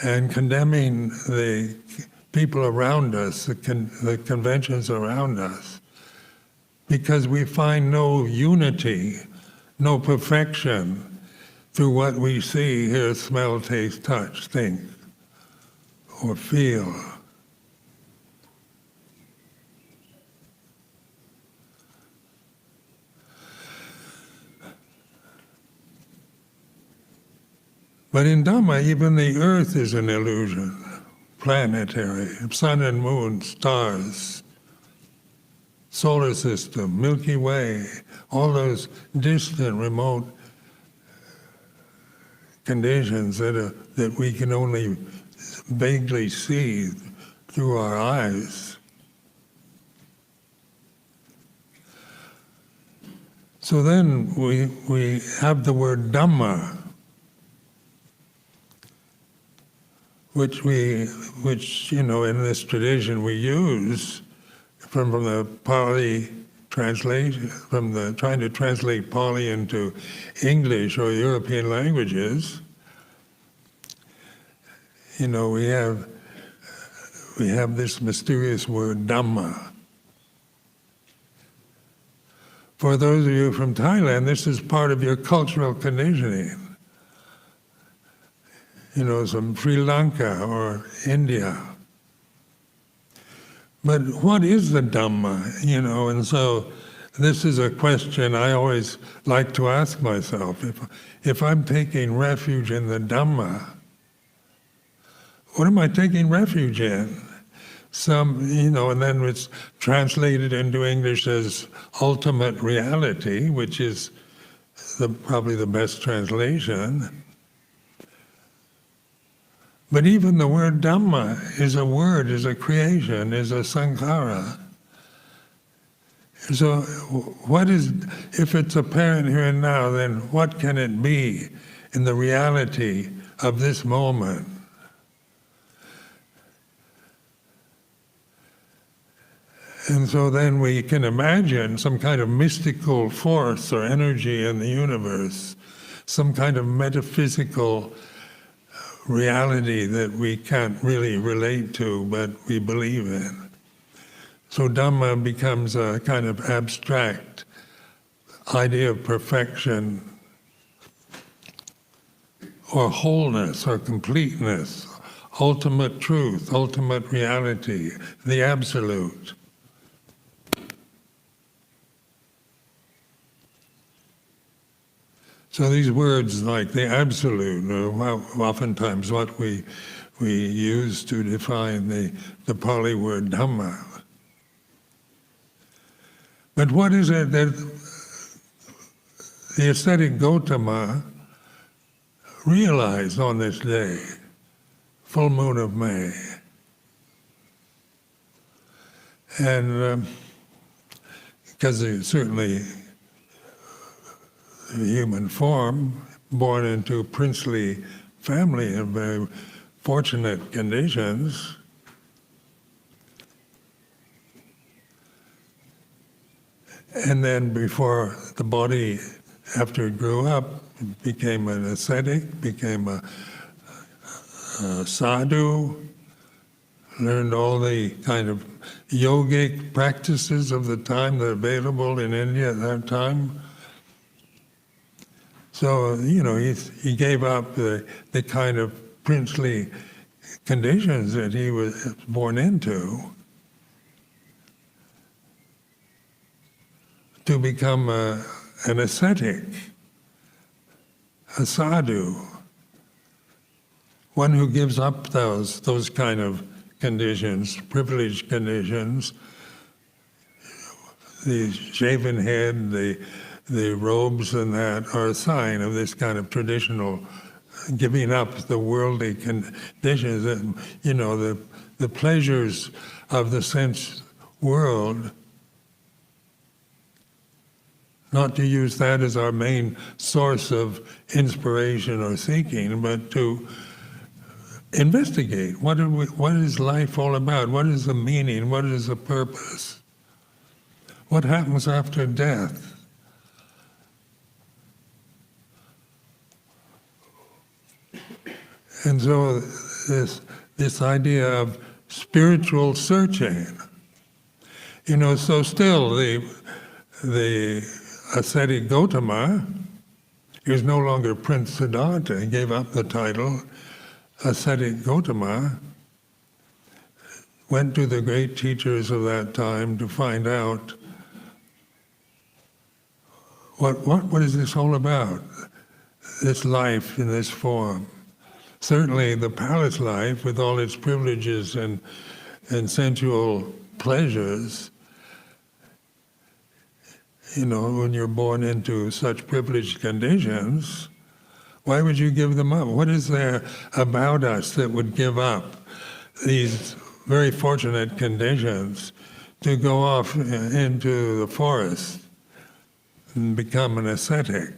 and condemning the people around us, the conventions around us, because we find no unity, no perfection, through what we see, hear, smell, taste, touch, think, or feel. But in Dhamma, even the earth is an illusion, planetary, sun and moon, stars, solar system, Milky Way, all those distant, remote conditions that we can only vaguely see through our eyes. So then we have the word Dhamma, which in this tradition we use from the Pali translation, from trying to translate Pali into English or European languages. We have this mysterious word Dhamma. For those of you from Thailand, this is part of your cultural conditioning. From Sri Lanka or India. But what is the Dhamma? And so this is a question I always like to ask myself. If I'm taking refuge in the Dhamma, what am I taking refuge in? And then it's translated into English as ultimate reality, which is probably the best translation. But even the word Dhamma is a word, is a creation, is a sankhara. So if it's apparent here and now, then what can it be in the reality of this moment? And so then we can imagine some kind of mystical force or energy in the universe, some kind of metaphysical reality that we can't really relate to, but we believe in. So Dhamma becomes a kind of abstract idea of perfection or wholeness or completeness, ultimate truth, ultimate reality, the absolute. So these words like the absolute are oftentimes what we use to define the Pali word Dhamma. But what is it that the ascetic Gautama realized on this day, full moon of May? And because certainly the human form, born into princely family in very fortunate conditions, and then before the body, after it grew up, became an ascetic, became a sadhu, learned all the kind of yogic practices of the time that are available in India at that time. So, he gave up the kind of princely conditions that he was born into to become an ascetic, a sadhu, one who gives up those kind of conditions, privileged conditions, the shaven head, the robes and that are a sign of this kind of traditional giving up the worldly conditions, and the pleasures of the sense world, not to use that as our main source of inspiration or seeking, but to investigate what is life all about, what is the meaning, what is the purpose, what happens after death. And so this idea of spiritual searching, so still the ascetic Gautama, he was no longer Prince Siddhartha, he gave up the title. Ascetic Gautama went to the great teachers of that time to find out what is this all about, this life in this form. certainly the palace life with all its privileges and sensual pleasures, when you're born into such privileged conditions, why would you give them up? What is there about us that would give up these very fortunate conditions to go off into the forest and become an ascetic?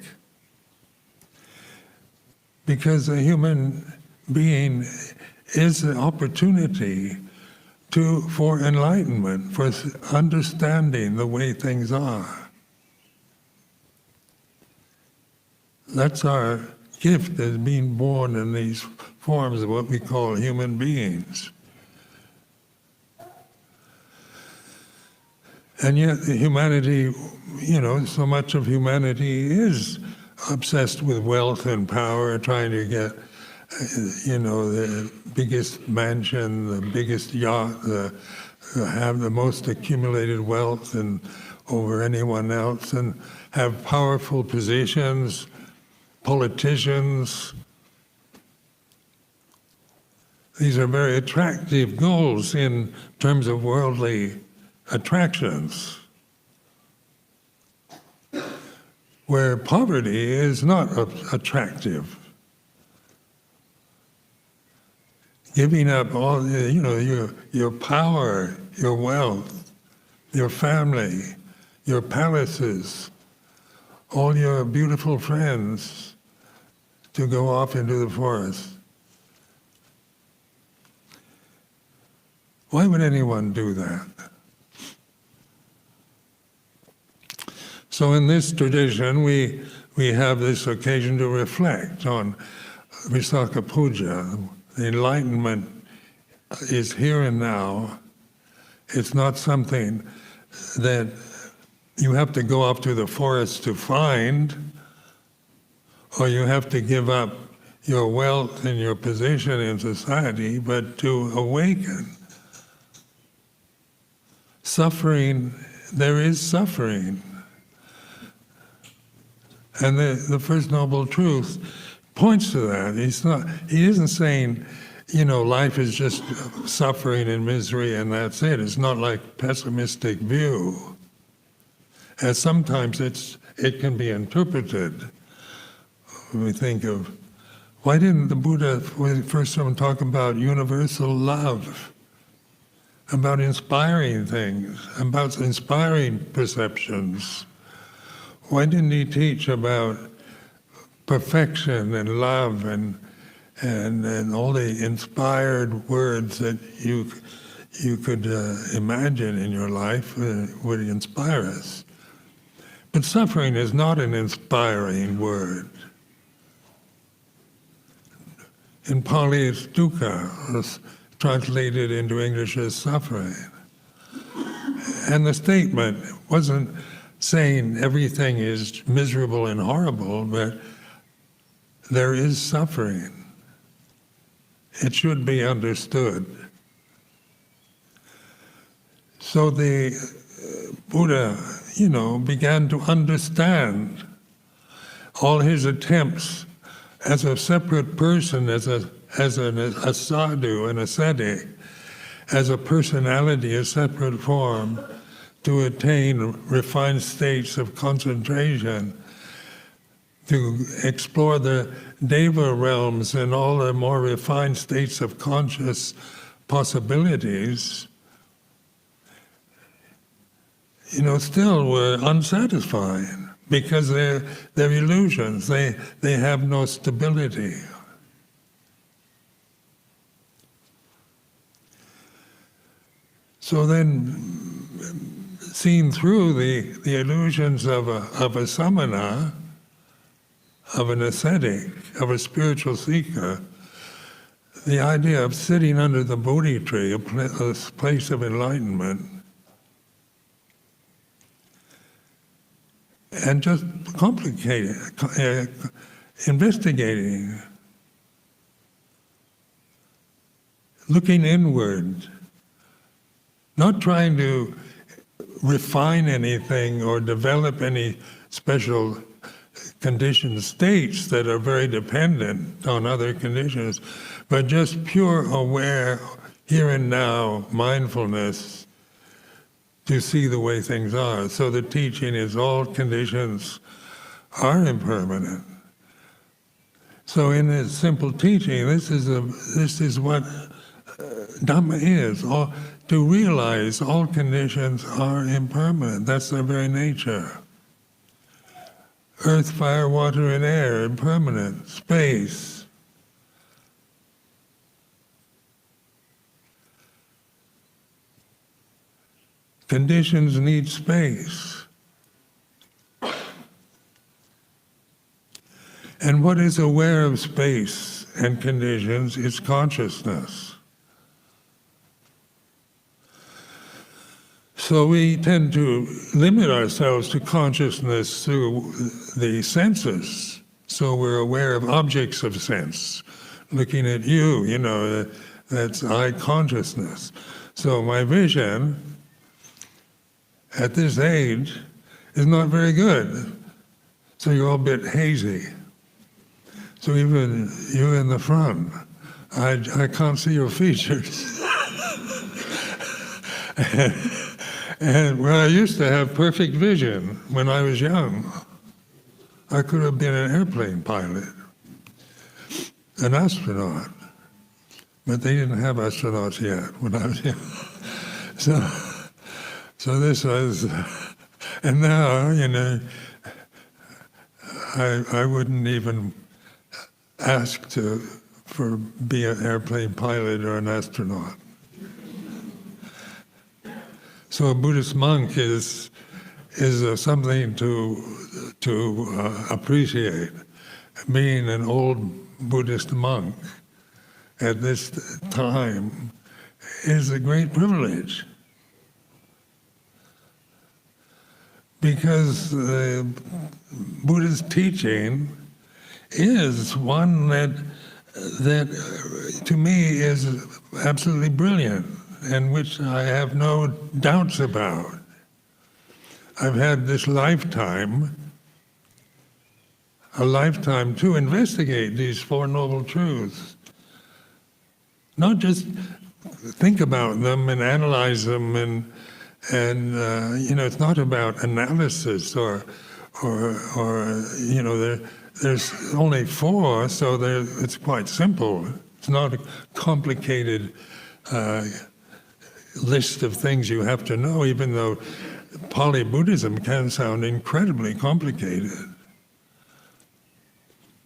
Because a human being is an opportunity for enlightenment, for understanding the way things are. That's our gift as being born in these forms of what we call human beings. And yet humanity, so much of humanity is obsessed with wealth and power, trying to get, the biggest mansion, the biggest yacht, have the most accumulated wealth and over anyone else, and have powerful positions, politicians. These are very attractive goals in terms of worldly attractions, where poverty is not attractive. Giving up all, your power, your wealth, your family, your palaces, all your beautiful friends, to go off into the forest. Why would anyone do that? So in this tradition, we have this occasion to reflect on Visākha Puja. The enlightenment is here and now. It's not something that you have to go up to the forest to find, or you have to give up your wealth and your position in society, but to awaken. Suffering, there is suffering. And the First Noble Truth points to that. He isn't saying, life is just suffering and misery and that's it. It's not like pessimistic view. As sometimes it can be interpreted. When we think of, why didn't the Buddha, first time, talk about universal love, about inspiring things, about inspiring perceptions? Why didn't he teach about perfection and love and all the inspired words that you could imagine in your life would inspire us? But suffering is not an inspiring word. In Pali, it's dukkha, it's translated into English as suffering. And the statement wasn't saying everything is miserable and horrible, but there is suffering. It should be understood. So the Buddha, began to understand all his attempts as a separate person, as a sadhu, an ascetic, as a personality, a separate form, to attain refined states of concentration, to explore the deva realms and all the more refined states of conscious possibilities, still were unsatisfied because they're illusions. They have no stability. So then, seen through the illusions of a samana, of an ascetic, of a spiritual seeker, the idea of sitting under the Bodhi tree, a place of enlightenment, and just investigating, looking inward, not trying to refine anything or develop any special conditioned states that are very dependent on other conditions, but just pure aware, here and now, mindfulness to see the way things are. So the teaching is all conditions are impermanent. So in this simple teaching, this is what Dhamma is, to realize all conditions are impermanent. That's their very nature. Earth, fire, water, and air, impermanent. Space. Conditions need space. And what is aware of space and conditions is consciousness. So we tend to limit ourselves to consciousness through the senses. So we're aware of objects of sense. Looking at you, that's eye consciousness. So my vision at this age is not very good. So you're all a bit hazy. So even you in the front, I can't see your features. And where I used to have perfect vision when I was young, I could have been an airplane pilot, an astronaut, but they didn't have astronauts yet when I was young. So this was, and now, I wouldn't even ask for be an airplane pilot or an astronaut. So a Buddhist monk is something to appreciate. Being an old Buddhist monk at this time is a great privilege, because the Buddha's teaching is one that to me is absolutely brilliant, and which I have no doubts about. I've had this lifetime, a lifetime to investigate these Four Noble Truths. Not just think about them and analyze them, and it's not about analysis or there's only four, so it's quite simple. It's not a complicated list of things you have to know, even though Pali Buddhism can sound incredibly complicated.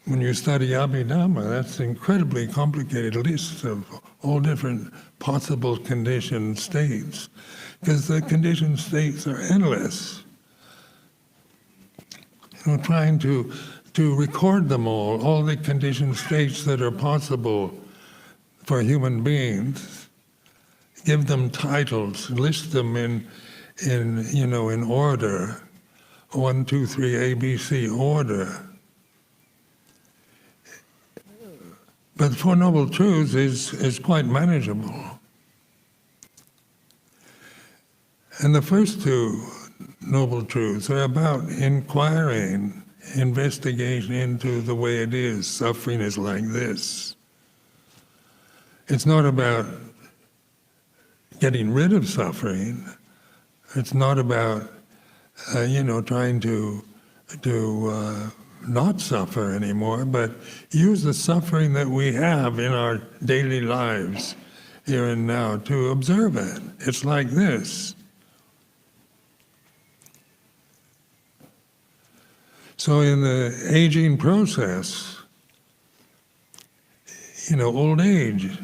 When you study Abhidhamma, that's an incredibly complicated list of all different possible conditioned states, because the conditioned states are endless. Trying to record them all the conditioned states that are possible for human beings, give them titles, list them in order, 1, 2, 3, ABC order. But Four Noble Truths is quite manageable. And the first two Noble Truths are about inquiring, investigation into the way it is. Suffering is like this. It's not about getting rid of suffering. It's not about, trying to not suffer anymore, but use the suffering that we have in our daily lives here and now to observe it. It's like this. So in the aging process, old age,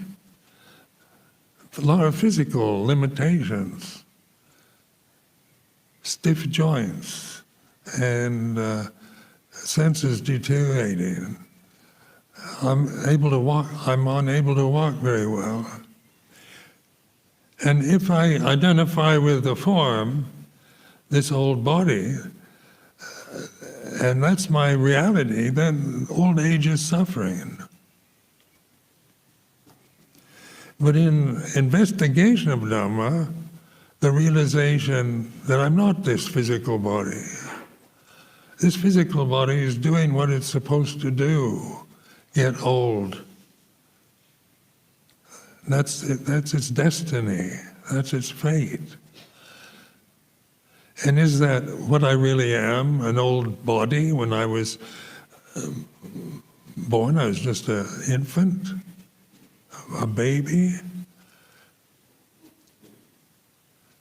a lot of physical limitations, stiff joints, and senses deteriorating. I'm unable to walk very well. And if I identify with the form, this old body, and that's my reality, then old age is suffering. But in investigation of Dhamma, the realization that I'm not this physical body, this physical body is doing what it's supposed to do, get old. That's its destiny, that's its fate. And is that what I really am, an old body? When I was born, I was just an infant, a baby.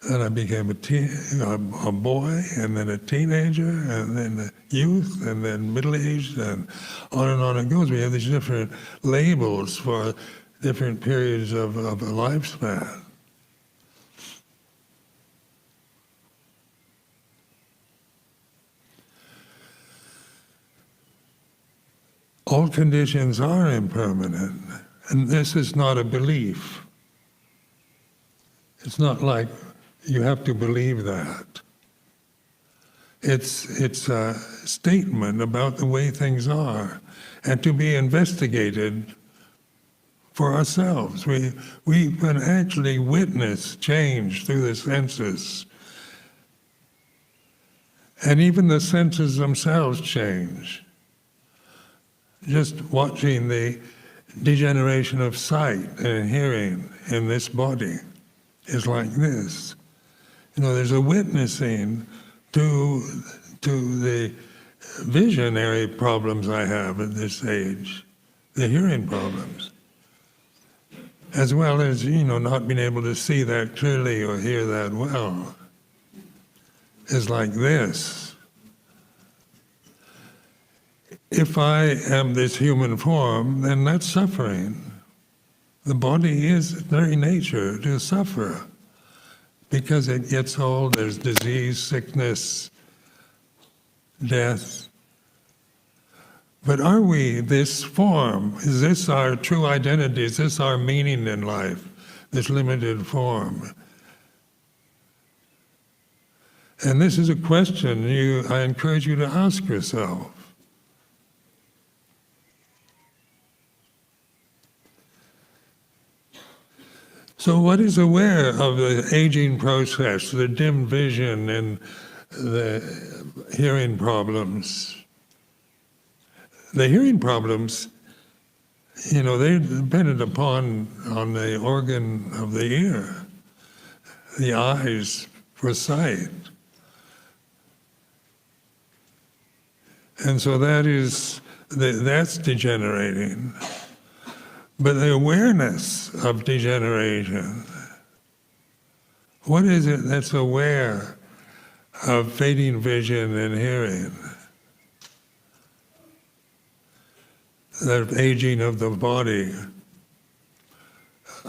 Then I became a boy, and then a teenager, and then a youth, and then middle-aged, and on it goes. We have these different labels for different periods of a lifespan. All conditions are impermanent, and this is not a belief. It's not like you have to believe that. It's a statement about the way things are, and to be investigated for ourselves. We can actually witness change through the senses, and even the senses themselves change. Just watching the degeneration of sight and hearing in this body is like this. There's a witnessing to the visionary problems I have at this age, the hearing problems, as well as, not being able to see that clearly or hear that well, is like this. If I am this human form, then that's suffering. The body is its very nature to suffer. Because it gets old, there's disease, sickness, death. But are we this form? Is this our true identity? Is this our meaning in life, this limited form? And this is a question I encourage you to ask yourself. So what is aware of the aging process, the dim vision and the hearing problems? The hearing problems, they're dependent on the organ of the ear, the eyes for sight. And so that's degenerating. But the awareness of degeneration, what is it that's aware of fading vision and hearing? The aging of the body,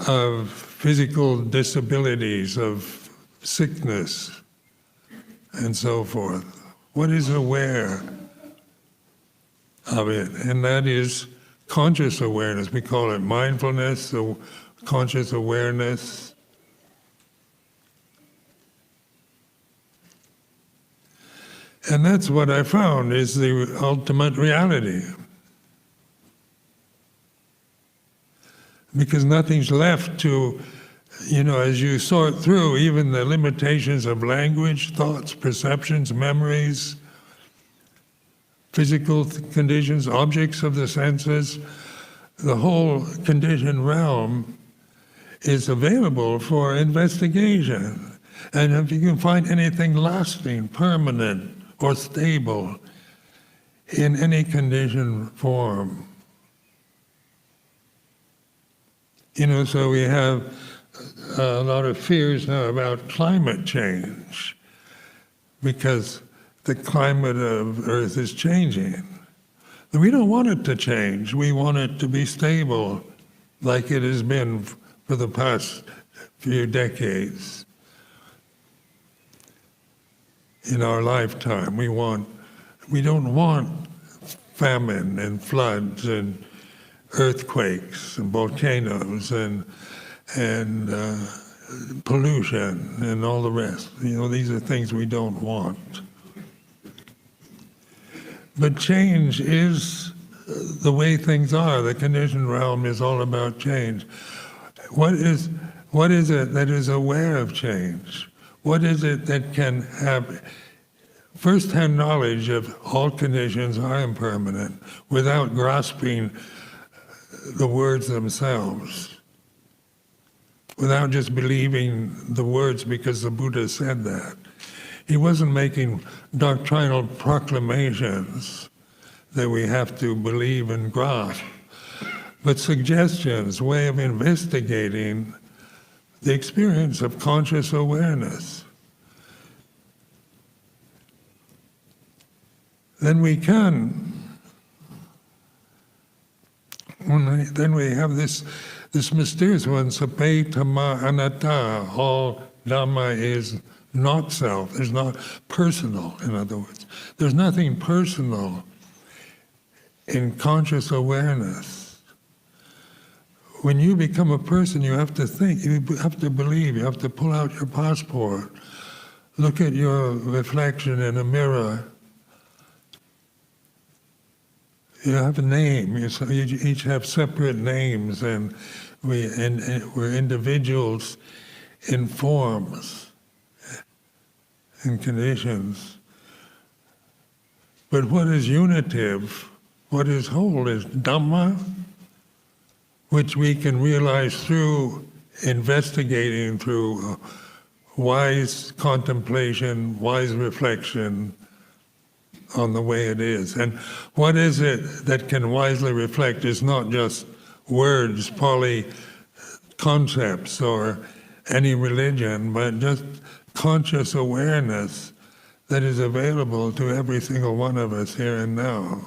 of physical disabilities, of sickness, and so forth. What is aware of it? And that is conscious awareness. We call it mindfulness, so conscious awareness. And that's what I found is the ultimate reality. Because nothing's left to, as you sort through even the limitations of language, thoughts, perceptions, memories, physical conditions, objects of the senses, the whole conditioned realm is available for investigation. And if you can find anything lasting, permanent, or stable in any conditioned form. So we have a lot of fears now about climate change because the climate of Earth is changing. We don't want it to change. We want it to be stable like it has been for the past few decades. In our lifetime, we don't want famine and floods and earthquakes and volcanoes and pollution and all the rest. These are things we don't want. But change is the way things are. The conditioned realm is all about change. What is it that is aware of change? What is it that can have first-hand knowledge of all conditions are impermanent without grasping the words themselves, without just believing the words because the Buddha said that. He wasn't making doctrinal proclamations that we have to believe and grasp, but suggestions, way of investigating the experience of conscious awareness. Then we have this mysterious one, Sape Dhamma Anatta, all Dhamma is not self, there's not personal, in other words. There's nothing personal in conscious awareness. When you become a person, you have to think, you have to believe, you have to pull out your passport, look at your reflection in a mirror. You have a name, you each have separate names, and we're individuals in forms and conditions. But what is unitive, what is whole, is Dhamma, which we can realize through investigating, through wise contemplation, wise reflection on the way it is. And what is it that can wisely reflect is not just words, Pali concepts, or any religion, but just conscious awareness that is available to every single one of us here and now.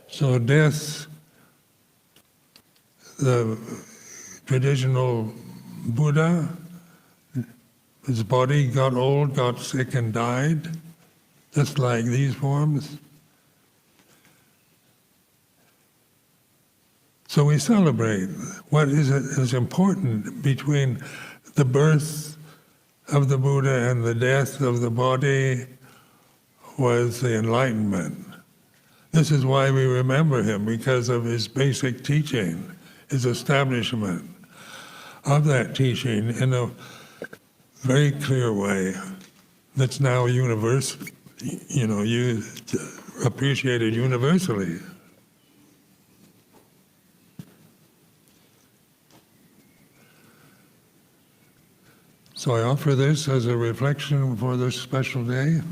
So death, the traditional Buddha, his body got old, got sick and died, just like these forms. So we celebrate what is important between the birth of the Buddha and the death of the body was the enlightenment. This is why we remember him, because of his basic teaching, his establishment of that teaching in a very clear way that's now universal, appreciated universally. So I offer this as a reflection for this special day.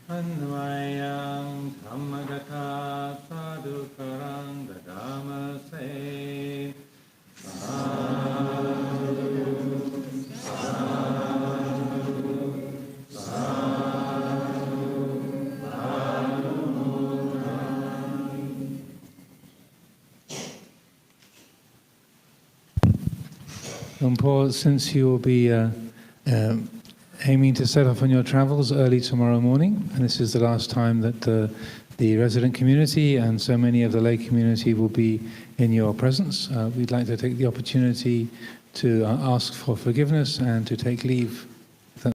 Anvayam Dhammagata Sadhukarang Dadamase Paul, since you will be aiming to set off on your travels early tomorrow morning, and this is the last time that the resident community and so many of the lay community will be in your presence, we'd like to take the opportunity to ask for forgiveness and to take leave